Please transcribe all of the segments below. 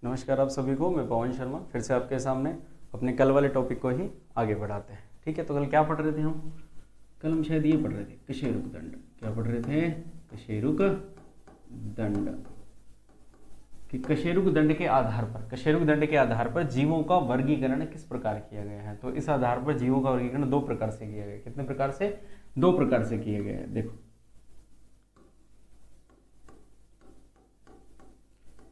नमस्कार आप सभी को। मैं पवन शर्मा फिर से आपके सामने अपने कल वाले टॉपिक को ही आगे बढ़ाते हैं। ठीक है, तो कल क्या पढ़ रहे थे हम? कल हम शायद ये पढ़ रहे थे कशेरुक दंड। क्या पढ़ रहे थे? कशेरुक दंड। कि कशेरुक दंड के आधार पर जीवों का वर्गीकरण किस प्रकार किया गया है। तो इस आधार पर जीवों का वर्गीकरण दो प्रकार से किया गया है। कितने प्रकार से? दो प्रकार से किया गया है। देखो,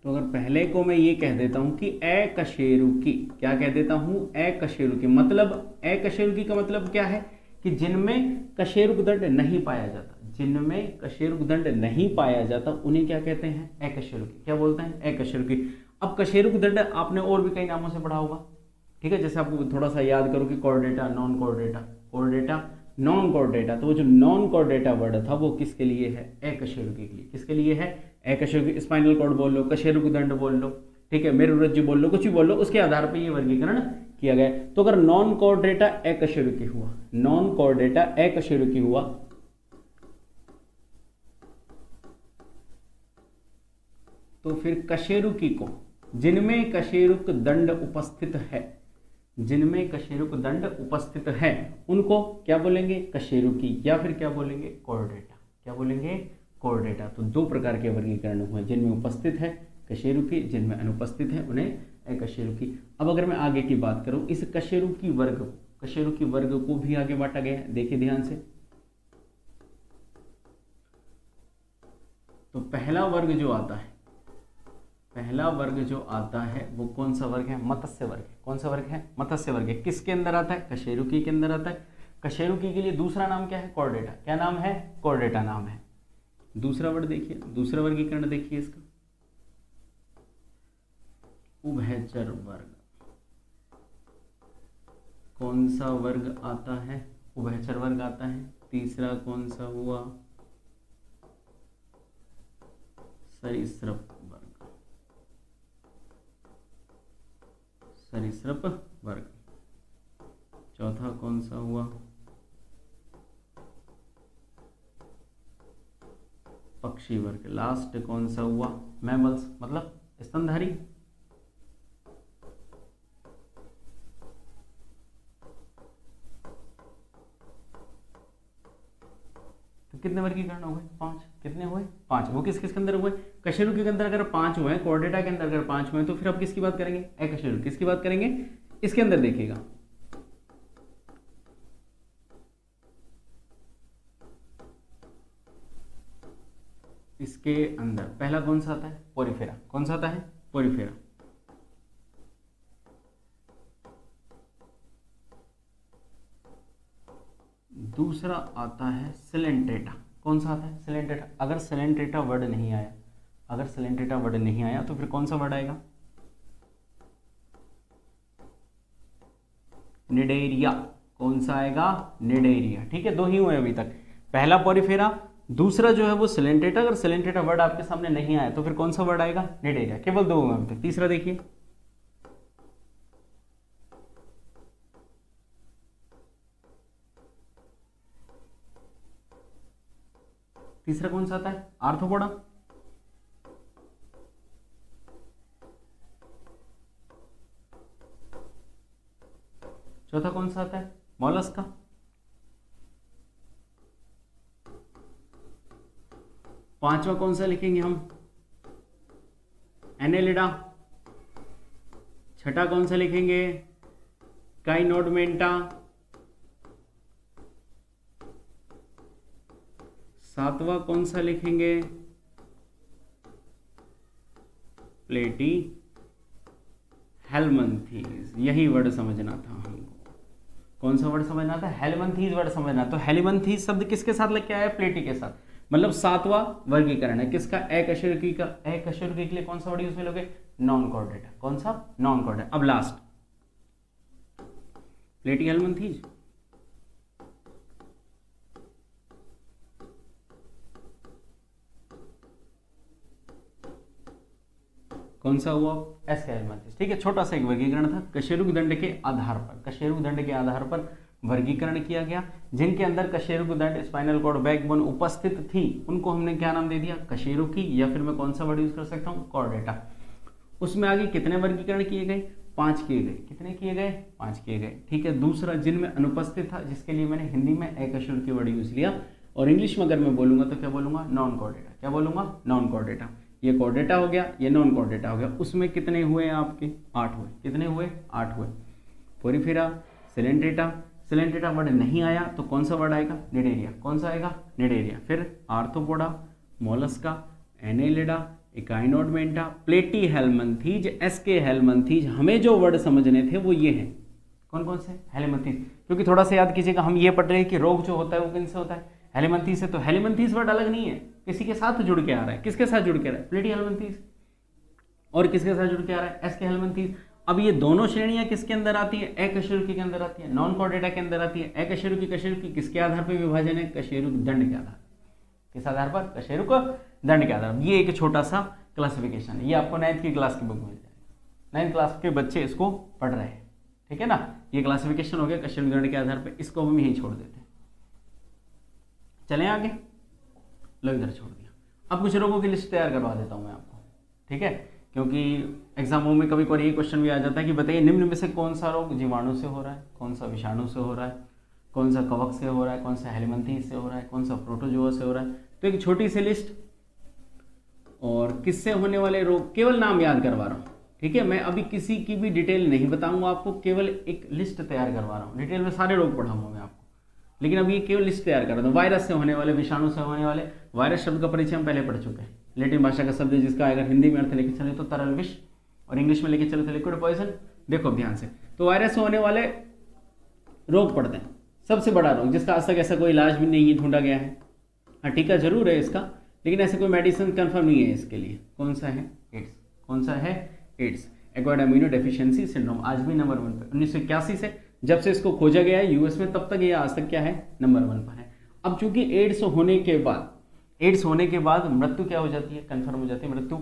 तो अगर पहले को मैं ये कह देता हूं कि अकशेरुकी, क्या कह देता हूं? अकशेरुकी। मतलब अकशेरुकी का मतलब क्या है? कि जिनमें कशेरुक दंड नहीं पाया जाता, जिनमें कशेरुक दंड नहीं पाया जाता उन्हें क्या कहते हैं? अकशेरुकी। क्या बोलते हैं? अकशेरुकी। अब कशेरुक दंड आपने और भी कई नामों से पढ़ा होगा। ठीक है, जैसे आपको थोड़ा सा याद करो कि Chordata, non Chordata, Chordata, non Chordata. तो वो जो नॉन कॉर्डेटा वर्ड था वो किसके लिए है? अकशेरुकी के लिए। किसके लिए है? अकशेरुकी। स्पाइनल कॉर्ड बोल लो, कशेरुक दंड बोल लो, ठीक है, मेरुरज्जु बोल लो, कुछ भी बोल लो, उसके आधार पर ये वर्गीकरण किया गया। तो अगर नॉन कॉर्डेटा अकशेरुकी हुआ, नॉन कॉर्डेटा अकशेरुकी हुआ, तो फिर कशेरुकी को, जिनमें कशेरुक दंड उपस्थित है, जिनमें कशेरुक दंड उपस्थित है, उनको क्या बोलेंगे? कशेरुकी, या फिर क्या बोलेंगे? कॉर्डेटा। क्या बोलेंगे? कॉर्डेटा। तो दो प्रकार के वर्गीकरण हुए, जिनमें उपस्थित है कशेरुकी, जिनमें अनुपस्थित है उन्हें अकशेरुकी। अब अगर मैं आगे की बात करूं, इस कशेरुकी वर्ग को भी आगे बांटा गया है। देखिए ध्यान से, तो पहला वर्ग जो आता है वो कौन सा वर्ग है? मत्स्य वर्ग। कौन सा वर्ग है? मत्स्य वर्ग है। किसके अंदर आता है? कशेरुकी के अंदर आता है। कशेरुकी के लिए दूसरा नाम क्या है? कॉर्डेटा। क्या नाम है? कॉर्डेटा नाम है। दूसरा वर्ड देखिए, दूसरा वर्गीकरण देखिए इसका, उभयचर वर्ग। कौन सा वर्ग आता है? उभयचर वर्ग आता है। तीसरा कौन सा हुआ? सरीसृप वर्ग। सरीसृप वर्ग। चौथा कौन सा हुआ? पक्षी वर्ग। लास्ट कौन सा हुआ? मैमल्स, मतलब स्तनधारी। तो कितने वर्गीकरण हो गए? 5। कितने हुए? 5। वो किस किस के अंदर हुए? कशेरुकी के अंदर अगर 5 हुए, कॉर्डेटा के अंदर अगर 5 हुए, तो फिर अब किसकी बात करेंगे? अकशेरुकी। किसकी बात करेंगे? इसके अंदर देखिएगा, इसके अंदर पहला कौन सा आता है? पोरिफेरा। कौन सा आता है? पोरिफेरा। दूसरा आता है सिलेंट्रेटा। कौन सा आता है? सिलेंट्रेटा। अगर सिलेंट्रेटा वर्ड नहीं आया, तो फिर कौन सा वर्ड आएगा? निडेरिया। कौन सा आएगा? निडेरिया। ठीक है, दो ही हुए अभी तक, पहला पोरिफेरा, दूसरा जो है वो सिलेंट्रेटा। अगर सिलेंट्रेटा वर्ड आपके सामने नहीं आया तो फिर कौन सा वर्ड आएगा? निडेरिया। केवल दो हुए अभी तक। तीसरा देखिए, तीसरा कौन सा आता है? आर्थ्रोपोडा। चौथा कौन सा आता है? मॉलस्का। पांचवा कौन सा लिखेंगे हम? एनेलिडा। छठा कौन सा लिखेंगे? काइनोडमेंटा। सातवां कौन सा लिखेंगे? प्लेटी हेलमंथीज। यही वर्ड समझना था हमको। कौन सा वर्ड समझना था? हेलमंथीज वर्ड समझना। तो हेलमंथीज शब्द किसके साथ लग के आया? प्लेटी के साथ। मतलब सातवां वर्गीकरण है किसका? अकशेरुकी का। अकशेरुकी के लिए कौन सा वर्ड यूज में लोगे? Non Chordata. कौन सा? Non Chordata. अब लास्ट प्लेटी हेलमंथीज। कौन सा हुआ? एस्केलमेंथिस। ठीक है, छोटा सा एक वर्गीकरण था। कशेरुक दंड के आधार पर वर्गीकरण किया गया। जिनके अंदर कशेरुक दंड, स्पाइनल कॉर्ड, बैकबोन उपस्थित थी, उनको हमने क्या नाम दे दिया? कशेरुकी, या फिर मैं कौन सा वर्ड यूज कर सकता हूँ? कॉर्डेटा। उसमें आगे कितने वर्गीकरण किए गए? 5 किए गए। कितने किए गए? 5 किए गए। ठीक है। दूसरा, जिनमें अनुपस्थित था, जिसके लिए मैंने हिंदी में एकशुर की वर्ड यूज लिया, और इंग्लिश में अगर मैं बोलूंगा तो क्या बोलूंगा? Non Chordata. क्या बोलूंगा? Non Chordata. ये कॉर्डेटा हो गया, ये नॉन कॉर्डेटा हो गया। उसमें कितने हुए आपके? 8 हुए। कितने हुए? 8 हुए। पोरिफेरा, सिलेंड्रेटा, सिलेंड्रेटा वर्ड नहीं आया तो कौन सा वर्ड आएगा? निडेरिया। कौन सा आएगा? निडेरिया। फिर आर्थ्रोपोडा, मोलस्का, एनेलिडा, इकाइनोडमेंटा, प्लेटी हेलमंथीज, एसके हेलमंथीज। हमें जो वर्ड समझने थे वो ये हैं। कौन कौन से? हेलमंथीज। क्योंकि थोड़ा सा याद कीजिएगा, हम ये पढ़ रहे हैं कि रोग जो होता है वो किन से होता है? हेलमंथीज से। तो हेलमंथीज वर्ड अलग नहीं है, किसी के साथ जुड़ के आ रहा है। किसके साथ जुड़ के आ रहा है? प्लेटी हेलमंथीज। और किसके साथ जुड़ के आ रहा है? SK helminths. अब ये दोनों श्रेणियां किसके अंदर आती है? एकशेरुकी के अंदर आती है, नॉन कॉर्डेटा के अंदर आती है। एकशेरुकी, कशेरुकी किसके आधार पर विभाजन है? कशेरुक दंड के आधार। किस आधार पर? कशेरुक दंड के आधार। ये एक छोटा सा क्लासिफिकेशन है, ये आपको 9th की क्लास की बुक मिल जाएगी। 9th क्लास के बच्चे इसको पढ़ रहे हैं। ठीक है ना। ये क्लासिफिकेशन हो गया कशेरुक दंड के आधार पर। इसको हम यहीं छोड़ देते हैं। चलें आगे। लो इधर छोड़ दिया। अब कुछ रोगों की लिस्ट तैयार करवा देता हूं मैं आपको। ठीक है। क्योंकि एग्जामों में कभी कभी ये क्वेश्चन भी आ जाता है कि बताइए निम्न में से कौन सा रोग जीवाणु से हो रहा है, कौन सा विषाणु से हो रहा है, कौन सा कवक से हो रहा है, कौन सा हेलमंथीज से हो रहा है, कौन सा प्रोटोजोआ से हो रहा है। तो एक छोटी सी लिस्ट, और किससे होने वाले रोग केवल नाम याद करवा रहा हूँ। ठीक है। मैं अभी किसी की भी डिटेल नहीं बताऊंगा आपको, केवल एक लिस्ट तैयार करवा रहा हूँ। डिटेल में सारे रोग पढ़ाऊंगा मैं आपको, लेकिन अब ये केवल लिस्ट तैयार कर रहा हूँ। वायरस से होने वाले, विषाणु से होने वाले। वायरस शब्द का परिचय हम पहले पढ़ चुके हैं। लैटिन भाषा का शब्द है जिसका अगर हिंदी में अर्थ लेके चले तो तरल विष, और इंग्लिश में लेके चले तो लिक्विड पॉइजन। देखो ध्यान से, तो वायरस से होने वाले रोग पढ़ते हैं। सबसे बड़ा रोग जिसका आज तक ऐसा कोई इलाज भी नहीं ढूंढा गया है, हाँ टीका जरूर है इसका, लेकिन ऐसे कोई मेडिसिन कंफर्म नहीं है इसके लिए। कौन सा है? एड्स। कौन सा है? AIDS. Acquired immuno deficiency syndrome, आज भी नंबर 1 पे। 1981 से जब से इसको खोजा गया है यूएस में, तब तक ये आज तक क्या है? नंबर 1 पर है। अब चूंकि एड्स होने के बाद मृत्यु क्या हो जाती है? कंफर्म हो जाती है, मृत्यु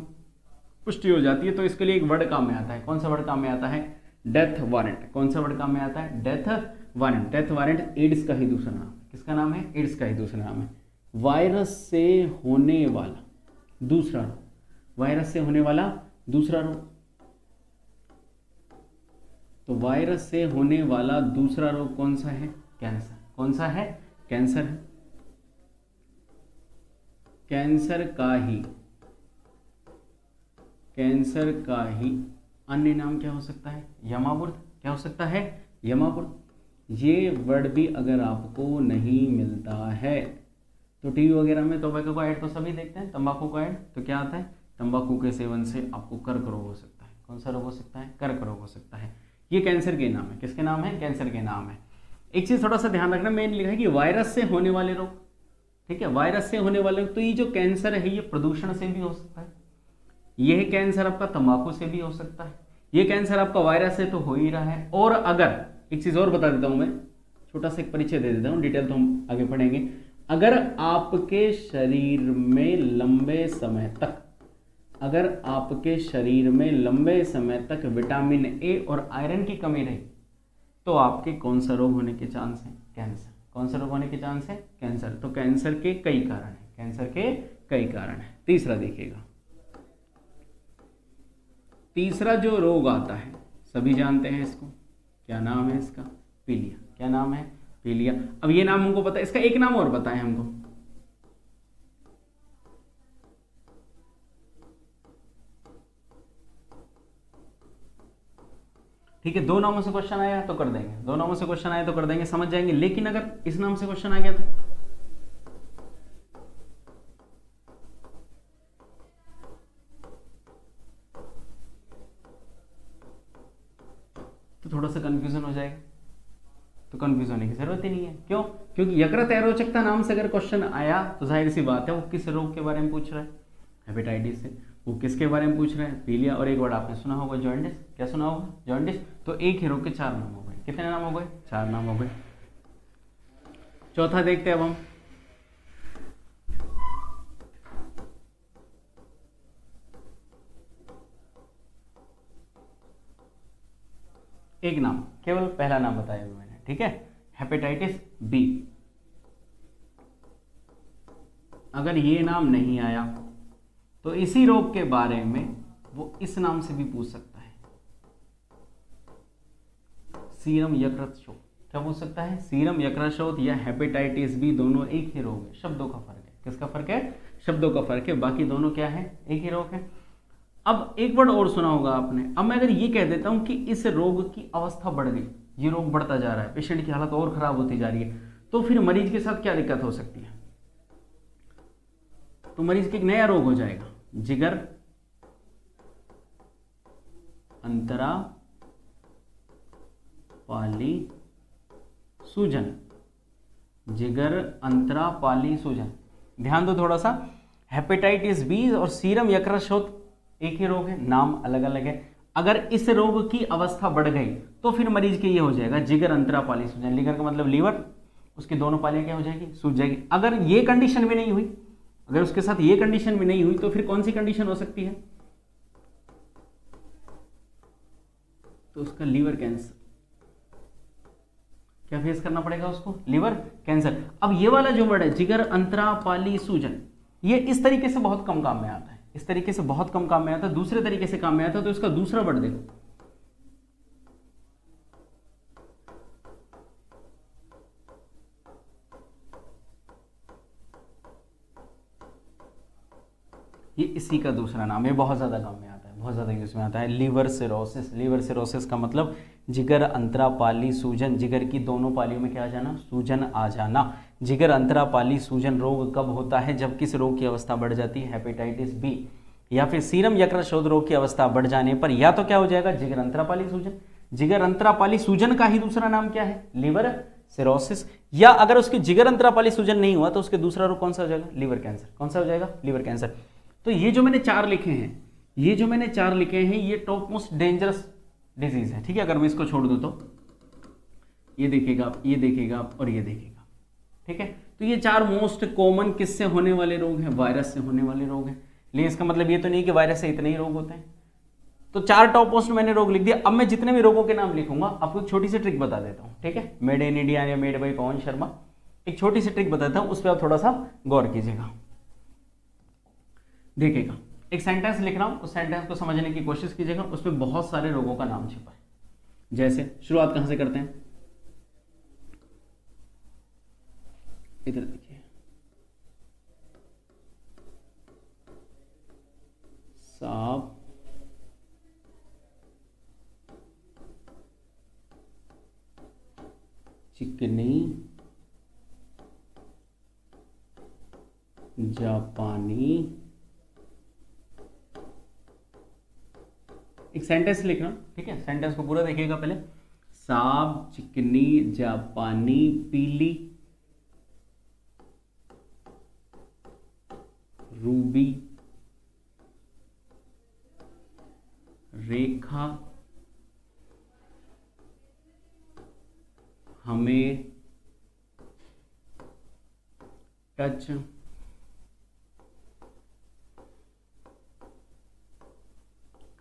पुष्टि हो जाती है। तो इसके लिए एक वर्ड काम में आता है। कौन सा वर्ड काम में आता है? Death warrant. कौन सा वर्ड काम में आता है? Death warrant. Death warrant AIDS का ही दूसरा नाम। किसका नाम है? एड्स का ही दूसरा नाम है। वायरस से होने वाला दूसरा रोग, वायरस से होने वाला दूसरा रोग। तो वायरस से होने वाला दूसरा रोग कौन सा है? कैंसर। कौन सा है? कैंसर है। कैंसर का ही अन्य नाम क्या हो सकता है? यमावृत। क्या हो सकता है? यमावृत। ये वर्ड भी अगर आपको नहीं मिलता है तो टीवी वगैरह में तंबाकू का ऐड तो सभी देखते हैं, तंबाकू का ऐड, तो क्या आता है? तंबाकू के सेवन से आपको कर्क रोग हो सकता है। कौन सा रोग हो सकता है? कर्क रोग हो सकता है। ये कैंसर के नाम है। किसके नाम है? कैंसर के नाम है। एक चीज थोड़ा सा ध्यान रखना, मैंने लिखा है कि वायरस से होने वाले रोग। ठीक है। वायरस से होने वाले रोग, तो ये जो कैंसर है ये प्रदूषण से भी हो सकता है। यह कैंसर आपका तंबाकू से भी हो सकता है। ये कैंसर आपका वायरस से तो हो ही रहा है। और अगर एक चीज और बता देता हूं मैं, छोटा सा एक परिचय दे देता हूं, डिटेल तो हम आगे पढ़ेंगे। अगर आपके शरीर में लंबे समय तक विटामिन ए और आयरन की कमी रही तो आपके कौन सा रोग होने के चांस है? कैंसर। कौन सा रोग होने के चांस है? कैंसर। तो कैंसर के कई कारण हैं। कैंसर के कई कारण हैं। तीसरा देखिएगा, तीसरा जो रोग आता है सभी जानते हैं इसको, क्या नाम है इसका? पीलिया। क्या नाम है? पीलिया। अब ये नाम हमको पता है, इसका एक नाम और बताएं हमको। ठीक है। 2 नामों से क्वेश्चन आया तो कर देंगे, 2 नामों से क्वेश्चन आया तो कर देंगे, समझ जाएंगे। लेकिन अगर इस नाम से क्वेश्चन आ गया तो थोड़ा सा कंफ्यूजन हो जाएगा। तो कंफ्यूज होने की जरूरत ही नहीं है। क्यों? क्योंकि यकृत एरोचकता नाम से अगर क्वेश्चन आया तो जाहिर सी बात है वो किस रोग के बारे में पूछ रहा है? हेपेटाइटिस से। वो किसके बारे में पूछ रहे हैं? पीलिया। और एक वर्ड आपने सुना होगा जॉन्डिस। क्या सुना होगा? जॉन्डिस। तो एक ही रोग के 4 नाम हो गए। कितने नाम हो गए? 4 नाम हो गए। चौथा देखते हैं अब हम। एक नाम, केवल पहला नाम बताया हुआ मैंने। ठीक है। Hepatitis B. अगर ये नाम नहीं आया तो इसी रोग के बारे में वो इस नाम से भी पूछ सकता है, सीरम यकृत शोथ। क्या पूछ सकता है? सीरम यकृत शोथ या हेपेटाइटिस बी, दोनों एक ही रोग है, शब्दों का फर्क है। किसका फर्क है? शब्दों का फर्क है, बाकी दोनों क्या है? एक ही रोग है। अब एक वर्ड और सुना होगा आपने। अब मैं अगर ये कह देता हूं कि इस रोग की अवस्था बढ़ गई, ये रोग बढ़ता जा रहा है, पेशेंट की हालत और खराब होती जा रही है, तो फिर मरीज के साथ क्या दिक्कत हो सकती है? तो मरीज के एक नया रोग हो जाएगा, जिगर अंतरा पाली सूजन। जिगर अंतरा पाली सूजन। ध्यान दो थोड़ा सा, हेपेटाइटिस बी और सीरम यकृत शोथ एक ही रोग है, नाम अलग अलग है। अगर इस रोग की अवस्था बढ़ गई तो फिर मरीज के ये हो जाएगा जिगर अंतरा पाली सूजन। लिगर का मतलब लीवर, उसकी दोनों पालियां क्या हो जाएगी? सूज जाएगी। अगर ये कंडीशन भी नहीं हुई, अगर उसके साथ ये कंडीशन भी नहीं हुई, तो फिर कौन सी कंडीशन हो सकती है? तो उसका लीवर कैंसर। क्या फेस करना पड़ेगा उसको? Liver cancer. अब ये वाला जो वर्ड है जिगर अंतरा पाली सूजन, ये इस तरीके से बहुत कम काम में आता है, इस तरीके से बहुत कम काम में आता है, दूसरे तरीके से काम में आता है। तो इसका दूसरा वर्ड देखो, ये इसी का दूसरा नाम है, बहुत ज्यादा काम में आता है, बहुत ज्यादा यूज में आता है, लीवर सिरोसिस। लीवर सिरोसिस का मतलब जिगर अंतरा पाली सूजन, जिगर की दोनों पालियों में क्या आ जाना? सूजन आ जाना। जिगर अंतरा पाली सूजन रोग कब होता है? जब किस रोग की अवस्था बढ़ जाती है? हेपेटाइटिस बी या फिर सीरम यकृत शोथ रोग की अवस्था बढ़ जाने पर या तो क्या हो जाएगा? जिगर अंतरा पाली सूजन। जिगर अंतरा पाली सूजन का ही दूसरा नाम क्या है? Liver cirrhosis. या अगर उसकी जिगर अंतरा पाली सूजन नहीं हुआ तो उसके दूसरा रोग कौन सा हो जाएगा? Liver cancer. कौन सा हो जाएगा? Liver cancer. तो ये जो मैंने चार लिखे हैं, ये जो मैंने चार लिखे हैं, ये टॉप मोस्ट डेंजरस डिजीज है, ठीक है। अगर मैं इसको छोड़ दूं तो ये देखेगा आप, ये देखेगा आप, और ये देखेगा, ठीक है। तो ये चार मोस्ट कॉमन किससे होने वाले रोग हैं? वायरस से होने वाले रोग हैं। लेकिन इसका मतलब ये तो नहीं कि वायरस से इतने ही रोग होते हैं। तो चार टॉप मोस्ट मैंने रोग लिख दिया। अब मैं जितने भी रोगों के नाम लिखूंगा आपको एक छोटी सी ट्रिक बता देता हूं, ठीक है। मेड इन इंडिया या मेड बाई पवन शर्मा, एक छोटी सी ट्रिक बताता हूं, उस पर आप थोड़ा सा गौर कीजिएगा। देखिएगा, एक सेंटेंस लिख रहा हूं, उस सेंटेंस को समझने की कोशिश कीजिएगा। उसमें बहुत सारे रोगों का नाम छिपा है। जैसे शुरुआत कहां से करते हैं? इधर देखिए, सांप चिकनी जापानी। एक सेंटेंस लिख रहा हूं, ठीक है। सेंटेंस को पूरा देखिएगा पहले। सांप चिकनी जापानी पीली रूबी रेखा हमें टच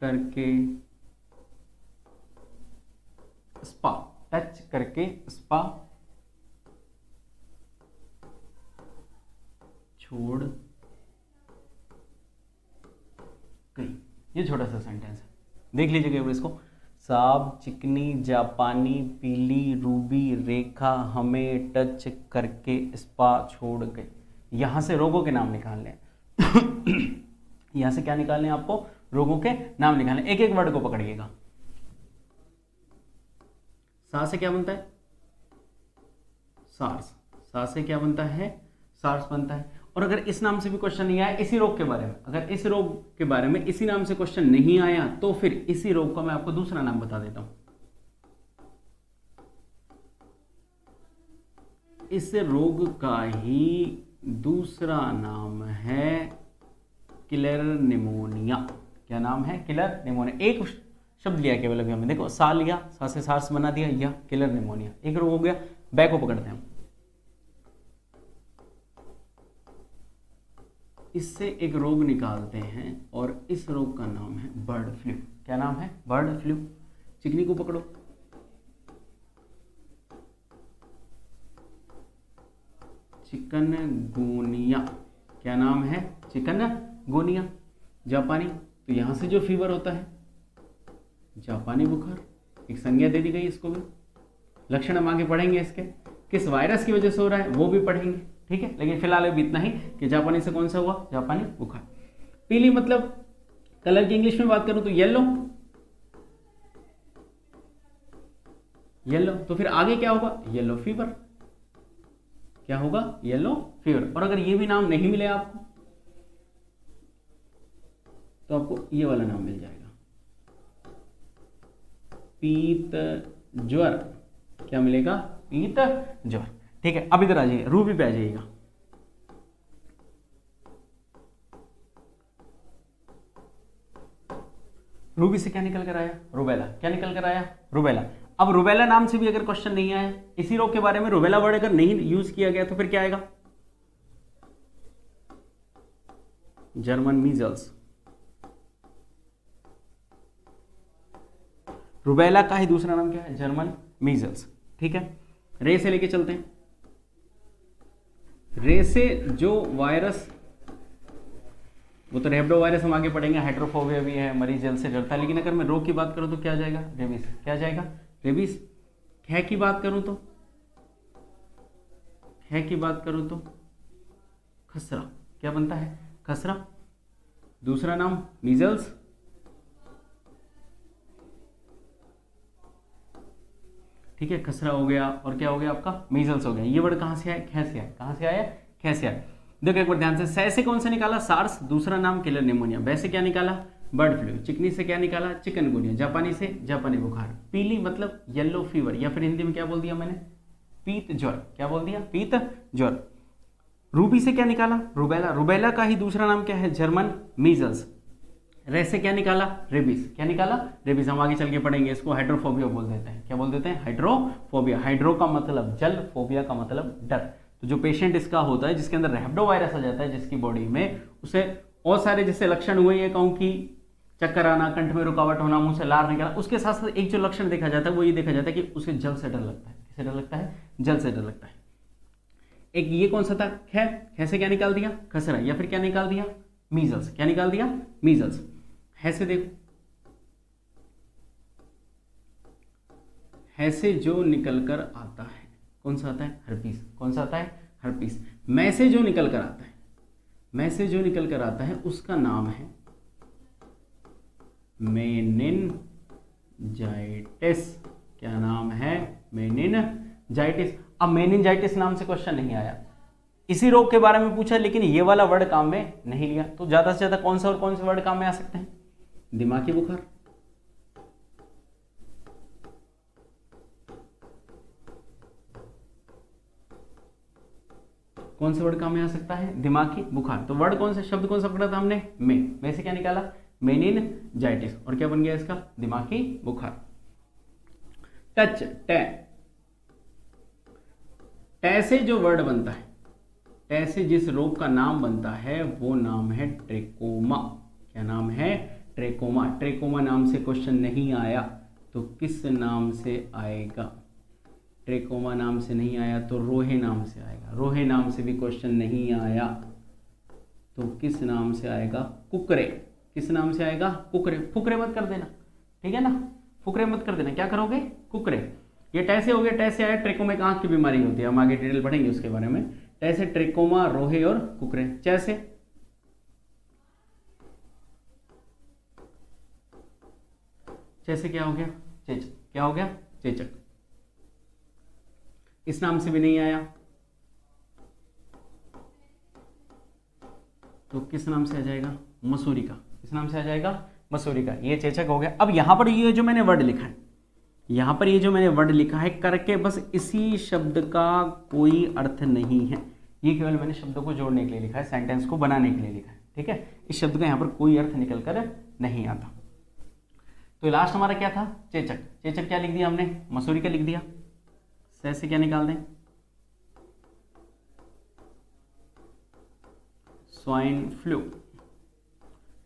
करके स्पा, टच करके स्पा छोड़ गई। ये छोटा सा सेंटेंस है, देख लीजिएगा इसको। सांप चिकनी जापानी पीली रूबी रेखा हमें टच करके स्पा छोड़ गई। यहां से रोगों के नाम निकालने यहां से क्या निकालने आपको? रोगों के नाम निकालने। एक एक वर्ड को पकड़िएगा। सा से क्या बनता है? सार्स। सा से क्या बनता है? सार्स बनता है। और अगर इस नाम से भी क्वेश्चन नहीं आया इसी रोग के बारे में, अगर इस रोग के बारे में इसी नाम से क्वेश्चन नहीं आया तो फिर इसी रोग का मैं आपको दूसरा नाम बता देता हूं। इस रोग का ही दूसरा नाम है किलर निमोनिया। क्या नाम है? Killer pneumonia. एक शब्द लिया केवल अभी हमने, देखो सा लिया, सा से सार्स बना दिया, या किलर निमोनिया एक रोग हो गया। बैक को पकड़ते हैं, इससे एक रोग निकालते हैं और इस रोग का नाम है बर्ड फ्लू। क्या नाम है? Bird flu. चिकनी को पकड़ो, चिकनगुनिया। क्या नाम है? चिकनगुनिया। जापानी तो यहां से जो फीवर होता है जापानी बुखार, एक संज्ञा दे दी गई इसको भी। लक्षण हम आगे पढ़ेंगे इसके, किस वायरस की वजह से हो रहा है वो भी पढ़ेंगे, ठीक है। लेकिन फिलहाल अभी इतना ही कि जापानी से कौन सा हुआ, जापानी बुखार। पीली मतलब कलर की इंग्लिश में बात करूं तो येलो, येलो। तो फिर आगे क्या होगा, येलो फीवर, क्या होगा, येलो फीवर। और अगर ये भी नाम नहीं मिले आपको तो आपको ये वाला नाम मिल जाएगा, पीत ज्वर। क्या मिलेगा, पीत ज्वर, ठीक है। अब इधर आ जाइए, रूबी पे आ जाइएगा। रूबी से क्या निकल कर आया, रुबेला। क्या निकल कर आया, रुबेला। अब रुबेला नाम से भी अगर क्वेश्चन नहीं आया, इसी रोग के बारे में रुबेला वर्ड अगर नहीं यूज किया गया तो फिर क्या आएगा, जर्मन मीजल्स। रुबेला का ही दूसरा नाम क्या है, जर्मन मीजल्स, ठीक है। रे से लेके चलते हैं। रे से जो वायरस, वो तो रेबडो वायरस हम आगे पढ़ेंगे, हाइड्रोफोबिया भी है, मरीज जल से डरता है। लेकिन अगर मैं रोग की बात करूं तो क्या जाएगा, रेबीज। क्या जाएगा, रेबीज। ख की बात करूं तो, ख की बात करूं तो खसरा। क्या बनता है, खसरा। दूसरा नाम मीजल्स, ठीक है, खसरा हो गया। और क्या हो गया आपका, मीजल्स हो गया। ये वर्ड कहां से आया, ख से आया। कहां से आया, ख से आया। देखो एक बार ध्यान से कौन सा निकाला, सार्स। दूसरा नाम किलर निमोनिया। बै से क्या निकाला, बर्ड फ्लू। चिकनी से क्या निकाला, चिकनगुनिया। जापानी से जापानी बुखार। पीली मतलब येलो फीवर, या फिर हिंदी में क्या बोल दिया मैंने, पीत ज्वर। क्या बोल दिया, पीत ज्वर। रूबी से क्या निकाला, रुबेला। रुबेला का ही दूसरा नाम क्या है, जर्मन मीजल्स। रे से क्या निकाला, रेबीज। क्या निकाला, रेबीज। हम आगे चल के पढ़ेंगे, इसको हाइड्रोफोबिया बोल देते हैं। क्या बोल देते हैं, हाइड्रोफोबिया। हाइड्रो का मतलब जल, फोबिया का मतलब डर। तो जो पेशेंट इसका होता है, जिसके अंदर रेबडो वायरस आ जाता है जिसकी बॉडी में, उसे और सारे जैसे लक्षण हुए, ये कहूं कि चक्कर आना, कंठ में रुकावट होना, मुंह से लार निकलना, उसके साथ साथ एक जो लक्षण देखा जाता है वो ये देखा जाता है कि उसे जल से डर लगता है। किससे डर लगता है, जल से डर लगता है। एक ये कौन सा था, ख से क्या निकाल दिया, खसरा। या फिर क्या निकाल दिया, मीजल्स। क्या निकाल दिया, मीजल्स। है से देखो, है से जो निकल कर आता है कौन सा आता है, हर्पीस। कौन सा आता है, हर्पीस। मैं से जो निकल कर आता है, मैं से जो निकल कर आता है उसका नाम है मेनिनजाइटिस। क्या नाम है, मेनिनजाइटिस। अब मेनिनजाइटिस नाम से क्वेश्चन नहीं आया, इसी रोग के बारे में पूछा, लेकिन ये वाला वर्ड काम में नहीं लिया। तो ज्यादा से ज्यादा कौन सा और कौन से वर्ड काम में आ सकते हैं, दिमागी बुखार, कौन सा वर्ड काम में आ सकता है, दिमागी बुखार। तो वर्ड कौन सा, शब्द कौन सा पकड़ा था हमने, में से क्या निकाला, मेनिनजाइटिस। और क्या बन गया इसका, दिमागी बुखार। टच, टे से जो वर्ड बनता है, टे से जिस रोग का नाम बनता है वो नाम है ट्रेकोमा। क्या नाम है, ट्रेकोमा। ट्रेकोमा नाम से क्वेश्चन नहीं आया तो किस नाम से आएगा, ट्रेकोमा नाम से नहीं आया तो रोहे नाम से आएगा। रोहे नाम से भी क्वेश्चन नहीं आया तो किस नाम से आएगा, कुकरे। किस नाम से आएगा, कुकरे। फुकरे मत कर देना, ठीक है ना, फुकरे मत कर देना। क्या करोगे, कुकरे। ये टैसे हो गया, टैसे आया, ट्रेकोमा एक आंख की बीमारी होती है, हम आगे डिटेल पढ़ेंगे उसके बारे में। टैसे, ट्रेकोमा, रोहे और कुकरे। जैसे जैसे क्या हो गया, चेचक। क्या हो गया, चेचक। इस नाम से भी नहीं आया तो किस नाम से आ जाएगा, मसूरी का। किस नाम से आ जाएगा, मसूरी का। ये चेचक हो गया। अब यहां पर ये जो मैंने वर्ड लिखा है, यहां पर ये जो मैंने वर्ड लिखा है करके, बस इसी शब्द का कोई अर्थ नहीं है, ये केवल मैंने शब्दों को जोड़ने के लिए लिखा है, सेंटेंस को बनाने के लिए लिखा है, ठीक है। इस शब्द का यहां पर कोई अर्थ निकल कर नहीं आता। तो लास्ट हमारा क्या था, चेचक। चेचक क्या लिख दिया हमने, मसूरी का लिख दिया। से क्या निकाल दें, स्वाइन फ्लू।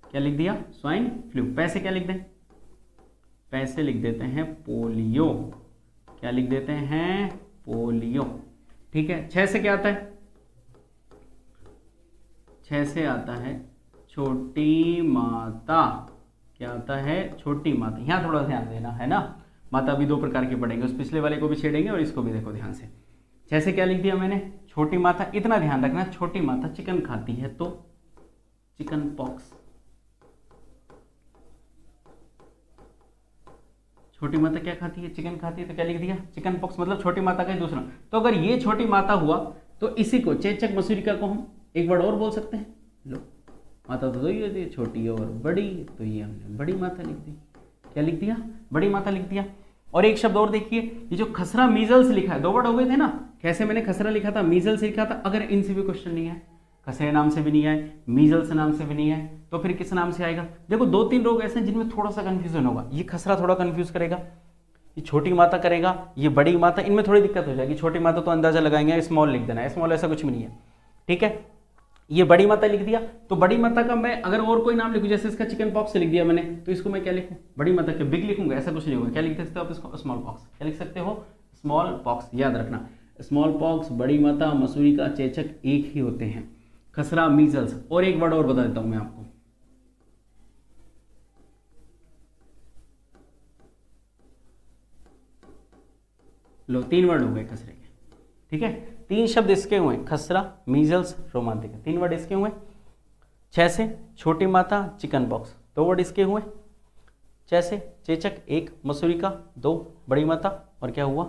क्या लिख दिया, स्वाइन फ्लू। पैसे क्या लिख दें, पैसे लिख देते हैं पोलियो। क्या लिख देते हैं, पोलियो, ठीक है। 6 से क्या आता है, 6 से आता है छोटी माता। क्या आता है, छोटी माता। यहाँ थोड़ा ध्यान देना है ना, माता भी दो प्रकार की पढ़ेंगे, उस पिछले वाले को भी छेड़ेंगे और इसको भी देखो ध्यान से। जैसे क्या लिख दिया मैंने, छोटी माता, इतना ध्यान रखना, छोटी माता चिकन खाती है तो चिकन पॉक्स। छोटी माता क्या खाती है, चिकन खाती है, तो क्या लिख दिया, चिकन पॉक्स, मतलब छोटी माता का ही दूसरा। तो अगर ये छोटी माता हुआ तो इसी को चेचक मसूरिका को हम एक वर्ड और बोल सकते हैं। लो, माता तो ही होती है, छोटी और बड़ी, तो ये हमने बड़ी माता लिख दी। क्या लिख दिया, बड़ी माता लिख दिया। और एक शब्द और देखिए, ये जो खसरा मीजल्स लिखा है, दो वर्ड हो गए थे ना, कैसे मैंने खसरा लिखा था, मीजल्स लिखा था। अगर इनसे भी क्वेश्चन नहीं है, खसरे नाम से भी नहीं आए, मीजल्स नाम से भी नहीं आए, तो फिर किस नाम से आएगा। देखो 2-3 रोग ऐसे हैं जिनमें थोड़ा सा कंफ्यूजन होगा। ये खसरा थोड़ा कंफ्यूज करेगा, ये छोटी माता करेगा, ये बड़ी माता, इनमें थोड़ी दिक्कत हो जाएगी। छोटी माता तो अंदाजा लगाएंगे, स्मॉल लिख देना है, स्मॉल ऐसा कुछ भी नहीं है, ठीक है। ये बड़ी माता लिख दिया, तो बड़ी माता का मैं अगर और कोई नाम लिखूं, जैसे इसका चिकन पॉक्स से लिख दिया मैंने, तो इसको मैं क्या लिखूं, बड़ी माता के बिग लिखूंगा, ऐसा कुछ नहीं होगा। क्या लिख सकते हो आप इसको, स्मॉल पॉक्स। क्या लिख सकते हो, स्मॉल पॉक्स। याद रखना, स्मॉल पॉक्स, बड़ी माता, मसूरिका, चेचक एक ही होते हैं। खसरा, मीजल्स। और एक वर्ड और बता देता हूं मैं आपको, लो 3 वर्ड हो गए खसरे के, ठीक है। 3 शब्द इसके हुए, खसरा, मीजल्स, रोमांटिका, 3 वर्ड इसके हुए। 6 से छोटी माता, चिकन पॉक्स, 2 वर्ड इसके हुए। 6 से चेचक 1, मसूरिका 2, बड़ी माता, और क्या हुआ,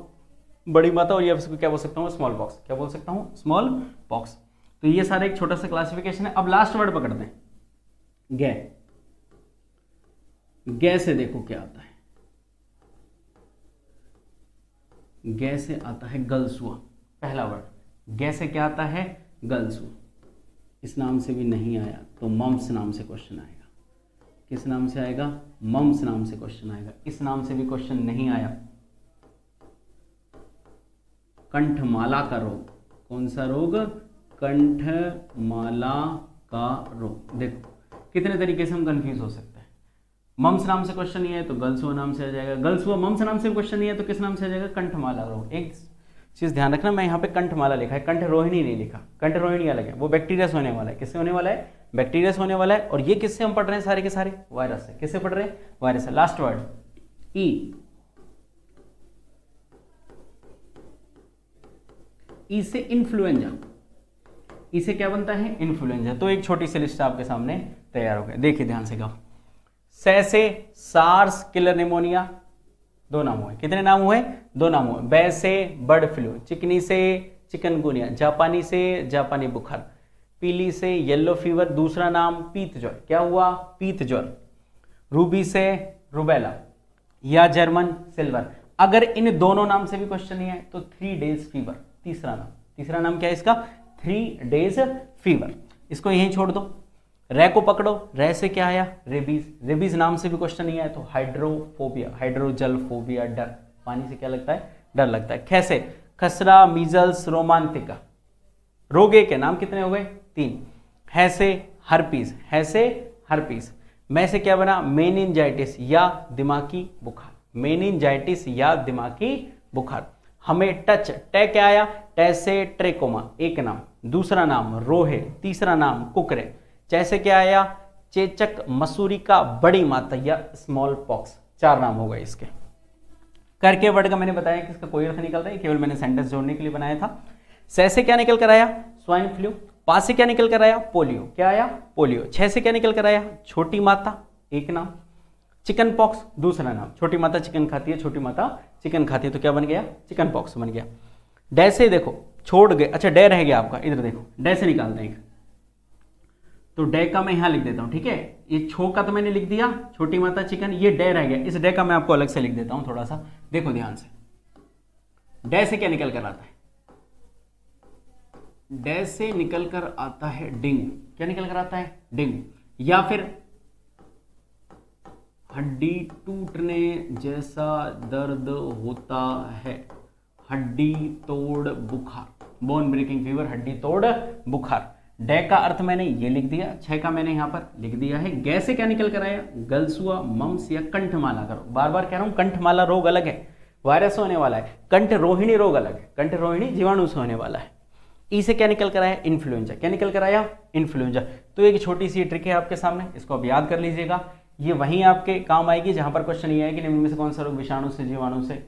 बड़ी माता, और ये इसको क्या बोल सकता हूँ, स्मॉल पॉक्स। क्या बोल सकता हूँ, स्मॉल पॉक्स। तो ये सारा एक छोटा सा क्लासिफिकेशन है। अब लास्ट वर्ड पकड़ते हैं, गे। गे से देखो क्या आता है, गे से आता है गलसुआ, पहला वर्ड। गे से क्या आता है, गलसुआ। इस नाम से भी नहीं आया तो मम्स नाम से क्वेश्चन आएगा। किस नाम से आएगा, मम्स नाम से क्वेश्चन आएगा। इस नाम से भी क्वेश्चन नहीं आया, कंठमाला का रोग। कौन सा रोग, कंठमाला का रोग। देखो कितने तरीके से हम कंफ्यूज हो सकते हैं। मम्स नाम से क्वेश्चन नहीं है तो गलसुआ नाम से आ जाएगा, गलसुआ मम्स नाम से क्वेश्चन नहीं है तो किस नाम से आ जाएगा, कंठमाला रोग। एक चीज ध्यान रखना, मैं यहाँ पे कंठमाला लिखा है, कंठ रोहिणी नहीं लिखा। कंठ रोहिणी अलग है, वो बैक्टीरिया से होने वाला है। किससे होने वाला है, बैक्टीरिया से होने वाला है। और ये किससे हम पढ़ रहे हैं, सारे के सारे वायरस से। किससे पढ़ रहे हैं, वायरस से। लास्ट वर्ड, ई। ई से इन्फ्लुएंजा। ई से क्या बनता है, इन्फ्लुएंजा। तो एक छोटी सी लिस्ट आपके सामने तैयार हो गई, देखिए ध्यान से। से सार्स किलर निमोनिया, 2 नाम हुए। कितने नाम हुए, 2 नाम हुए। बै से बर्ड फ्लू, चिकनी से चिकनगुनिया, जापानी से जापानी बुखार, पीली से येलो फीवर, दूसरा नाम पीत ज्वर। क्या हुआ, पीत ज्वर। रूबी से रुबेला या जर्मन सिल्वर। अगर इन दोनों नाम से भी क्वेश्चन नहीं है तो 3 डेज फीवर, तीसरा नाम क्या है इसका, 3 डेज फीवर। इसको यहीं छोड़ दो। रे को पकड़ो, रे से क्या आया, रेबीज। रेबीज नाम से भी क्वेश्चन नहीं आया तो हाइड्रोफोबिया, हाइड्रोजल फोबिया, डर, पानी से क्या लगता है, डर लगता है। कैसे, खसरा, मीजल्स, रोमांटिका। रोगे के नाम कितने हो गए, 3। है से हर्पीस, है से हर्पीस। मैं से क्या बना, मेनिंजाइटिस या दिमागी बुखार, मेनिंजाइटिस या दिमागी बुखार। हमें टच, टे क्या आया, टे से ट्रेकोमा, एक नाम। दूसरा नाम रोहे, तीसरा नाम कुकरे। जैसे क्या आया, चेचक, मसूरिका, बड़ी माता या स्मॉल पॉक्स। 4 नाम हो गए इसके। करके वर्ड का मैंने बताया कि इसका कोई अर्थ निकलता है, केवल मैंने सेंटेंस जोड़ने के लिए बनाया था। से क्या निकल कर आया, स्वाइन फ्लू। 5 से क्या निकल कर आया, पोलियो। क्या आया, पोलियो। 6 से क्या निकल कर आया, छोटी माता, एक नाम। चिकन पॉक्स, दूसरा नाम। छोटी माता चिकन खाती है, छोटी माता चिकन खाती है, तो क्या बन गया, चिकन पॉक्स बन गया। डे से देखो छोड़ गए, अच्छा डे रह गया आपका, इधर देखो, डे से निकालते हैं। तो डे का मैं यहां लिख देता हूं, ठीक है। ये छो का तो मैंने लिख दिया, छोटी माता चिकन, ये डे रह गया। इस डे का मैं आपको अलग से लिख देता हूं थोड़ा सा, देखो ध्यान से। डे से क्या निकल कर आता है, डे से निकल कर आता है डिंग। क्या निकल कर आता है, डिंग। या फिर हड्डी टूटने जैसा दर्द होता है, हड्डी तोड़ बुखार, बोन ब्रेकिंग फीवर, हड्डी तोड़ बुखार। डे का अर्थ मैंने ये लिख दिया, 6 का मैंने यहां पर लिख दिया है। गे से क्या निकल कर आया, गलसुआ, मम्स या कंठमाला का रोग। बार बार कह रहा हूं, कंठमाला रोग अलग है, वायरस होने वाला है। कंठ रोहिणी रोग अलग है, कंठ रोहिणी जीवाणु से होने वाला है। ई से क्या निकल कर आया, इन्फ्लुएंजा। क्या निकल कर आया, इन्फ्लुएंजा। तो एक छोटी सी ट्रिक है आपके सामने, इसको आप याद कर लीजिएगा। ये वहीं आपके काम आएगी जहां पर क्वेश्चन ये है कि निम्न में से कौन सा रोग विषाणु से जीवाणु से